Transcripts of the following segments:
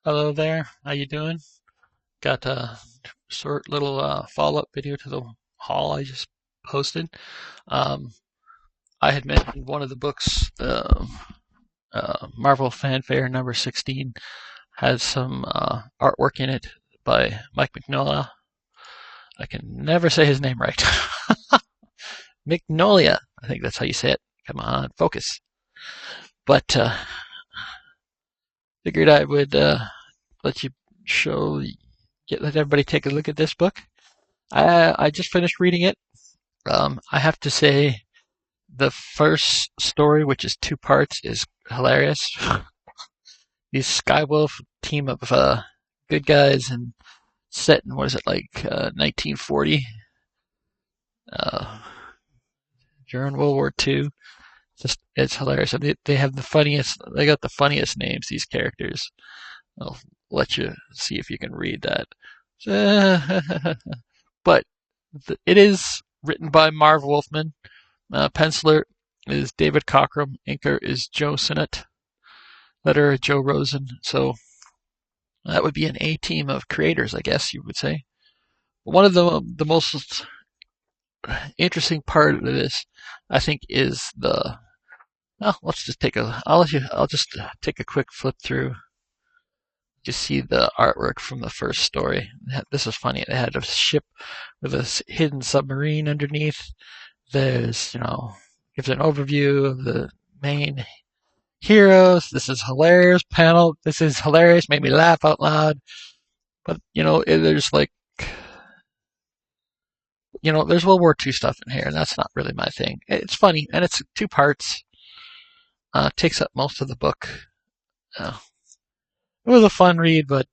Hello there. How you doing? Got a short little follow-up video to the haul I just posted. Um, I had mentioned one of the books, Marvel Fanfare number 16, has some artwork in it by Mike Mignola. I can never say his name right. Mignola, I think that's how you say it. Come on, focus. But figured I would let you show, let everybody take a look at this book. I just finished reading it. I have to say, the first story, which is two parts, is hilarious. These Skywolf team of good guys and set in, what is it, like 1940, uh, during World War II. It's hilarious. I mean, they have they got the funniest names, these characters. I'll let you see if you can read that. But it is written by Marv Wolfman. Penciler is David Cockrum. Inker is Joe Sinnott. Letterer Joe Rosen. So that would be an A team of creators, I guess you would say. One of the most interesting part of this, I think, is the. Well, let's just take a. I'll just take a quick flip through. You see the artwork from the first story. This is funny. They had a ship with a hidden submarine underneath. There's, gives an overview of the main heroes. This is hilarious panel. This is hilarious. Made me laugh out loud. But, there's there's World War II stuff in here, and that's not really my thing. It's funny, and it's two parts. Takes up most of the book. It was a fun read, but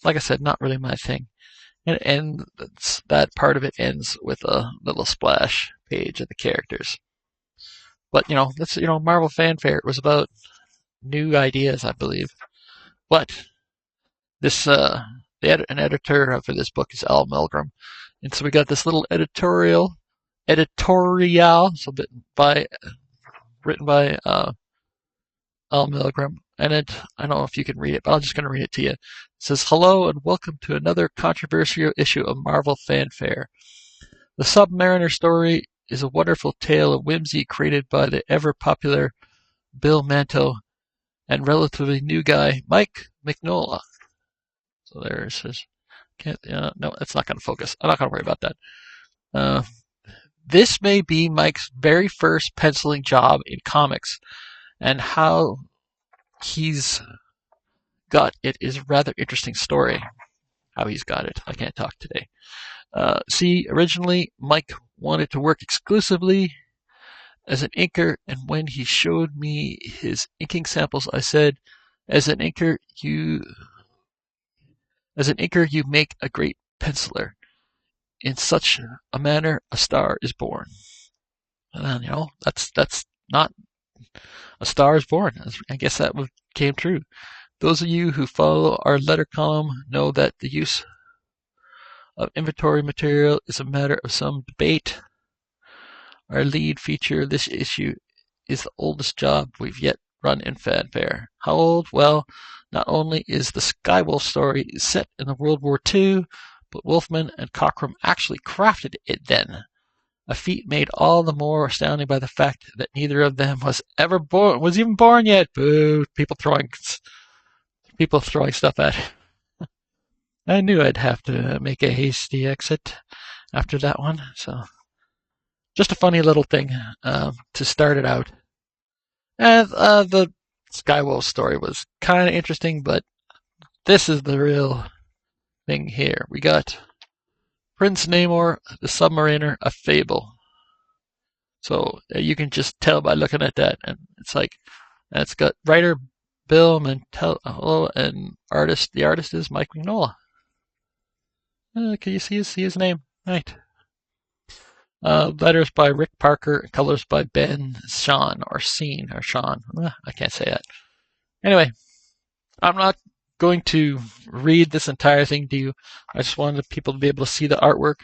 like I said, not really my thing. And that part of it ends with a little splash page of the characters. But that's Marvel Fanfare. It was about new ideas, I believe. But this an editor for this book is Al Milgrom, and so we got this little editorial, so written by Al Milgrom. And I don't know if you can read it, but I'm just going to read it to you. It says, "Hello and welcome to another controversial issue of Marvel Fanfare. The Submariner story is a wonderful tale of whimsy created by the ever-popular Bill Mantlo and relatively new guy Mike Mignola." So there it says, no, it's not going to focus. I'm not going to worry about that. This may be Mike's very first penciling job in comics, and how he's got it is a rather interesting story. How he's got it. I can't talk today. Originally, Mike wanted to work exclusively as an inker, and when he showed me his inking samples, I said, as an inker, you make a great penciler. In such a manner, a star is born. And that's not a star is born. I guess that came true. Those of you who follow our letter column know that the use of inventory material is a matter of some debate. Our lead feature of this issue is the oldest job we've yet run in Fanfare. How old? Well, not only is the Skywolf story set in the World War II, but Wolfman and Cockrum actually crafted it then. A feat made all the more astounding by the fact that neither of them was even born yet. Boo! People throwing stuff at it. I knew I'd have to make a hasty exit after that one. So, just a funny little thing to start it out. And the Skywolf story was kind of interesting, but this is the real thing here. We got Prince Namor, the Submariner, a Fable. So you can just tell by looking at that, and it's got writer Bill Mantlo and artist. The artist is Mike Mignola. Can you see his name? Right. Letters by Rick Parker, colors by Ben Sean. I can't say that. Anyway, I'm not going to read this entire thing to you. I just wanted people to be able to see the artwork.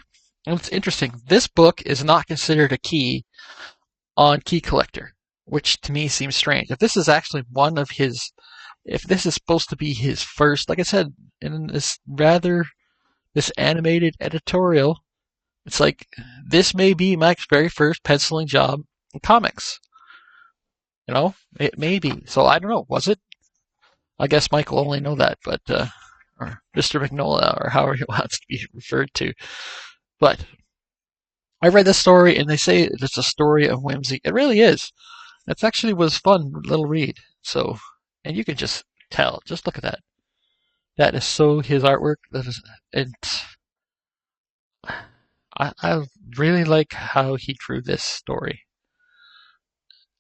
And it's interesting. This book is not considered a key on Key Collector, which to me seems strange. If this is actually one of his if this is supposed to be his first, like I said, in this animated editorial, it's like this may be Mike's very first penciling job in comics. It may be. So I don't know. Was it? I guess Mike will only know that, but or Mr. Mignola, or however he wants to be referred to. But I read this story, and they say it's a story of whimsy. It really is. It actually was fun little read. So, and you can just tell. Just look at that. That is so his artwork. That is, and I really like how he drew this story.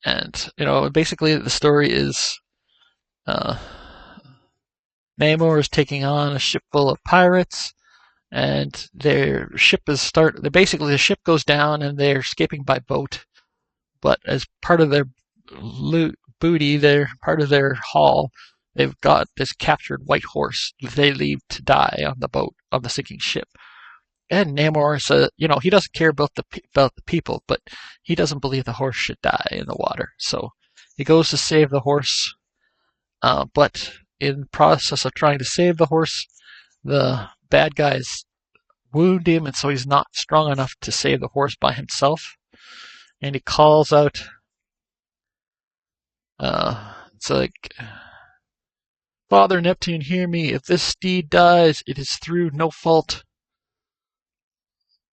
And basically the story is Namor is taking on a ship full of pirates, and their ship is basically the ship goes down, and they're escaping by boat. But as part of their booty, part of their haul, they've got this captured white horse that they leave to die on the boat on the sinking ship. And Namor says, he doesn't care about the people, but he doesn't believe the horse should die in the water. So he goes to save the horse, but in the process of trying to save the horse, the bad guys wound him, and so he's not strong enough to save the horse by himself. And he calls out, it's like, Father Neptune, hear me. If this steed dies, it is through no fault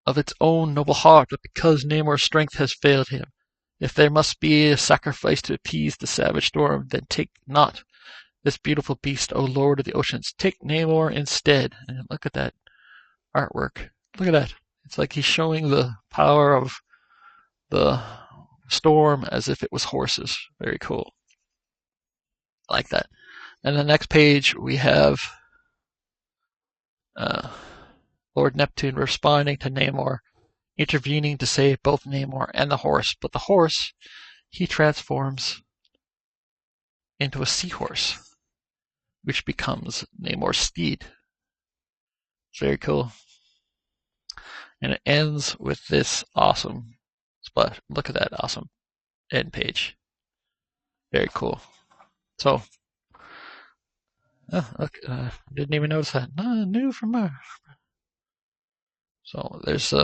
of its own noble heart, but because Namor's strength has failed him. If there must be a sacrifice to appease the savage storm, then take not this beautiful beast, O Lord of the oceans. Take Namor instead. And look at that artwork. Look at that. It's like he's showing the power of the storm as if it was horses. Very cool. I like that. And the next page we have Lord Neptune responding to Namor, intervening to save both Namor and the horse. But the horse, he transforms into a seahorse, which becomes Namor's steed. It's very cool. And it ends with this awesome spot. Look at that awesome end page. Very cool. So, look, didn't even notice that. New from her. So there's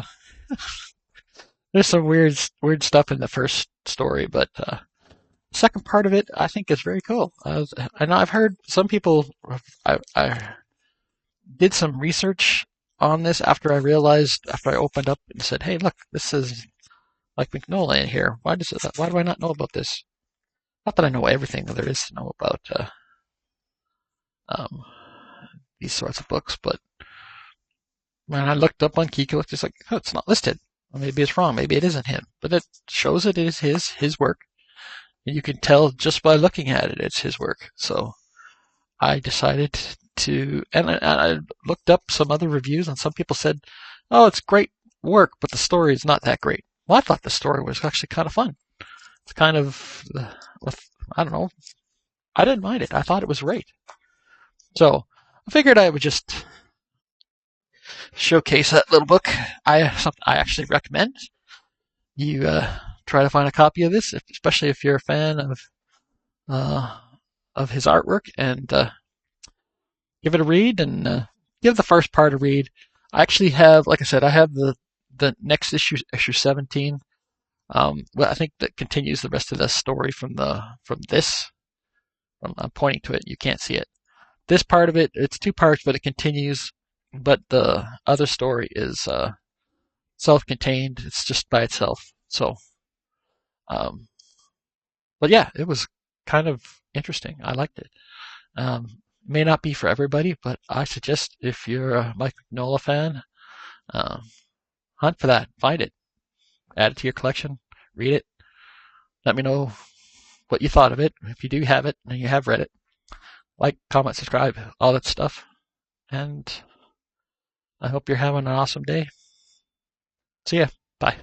some weird stuff in the first story, but the second part of it I think is very cool. And I've heard some people. I did some research on this after I opened up and said, "Hey, look, this is like Mignola in here. Why do I not know about this?" Not that I know everything there is to know about these sorts of books, but when I looked up on Kiko, it's just like, oh, it's not listed. Well, maybe it's wrong. Maybe it isn't him. But it shows it is his work. And you can tell just by looking at it, it's his work. So I decided to, and I looked up some other reviews, and some people said, oh, it's great work, but the story is not that great. Well, I thought the story was actually kind of fun. It's kind of, I don't know. I didn't mind it. I thought it was great. So I figured I would just showcase that little book. I actually recommend you try to find a copy of this, especially if you're a fan of his artwork, and give it a read, and give the first part a read. I actually have, like I said, I have the next issue 17. Well, I think that continues the rest of the story from this. I'm pointing to it. You can't see it. This part of it, it's 2 parts, but it continues. But the other story is self-contained. It's just by itself. So, but yeah, it was kind of interesting. I liked it. May not be for everybody, but I suggest if you're a Mike Mignola fan, hunt for that, find it, add it to your collection, read it. Let me know what you thought of it. If you do have it and you have read it, like, comment, subscribe, all that stuff. And I hope you're having an awesome day. See ya. Bye.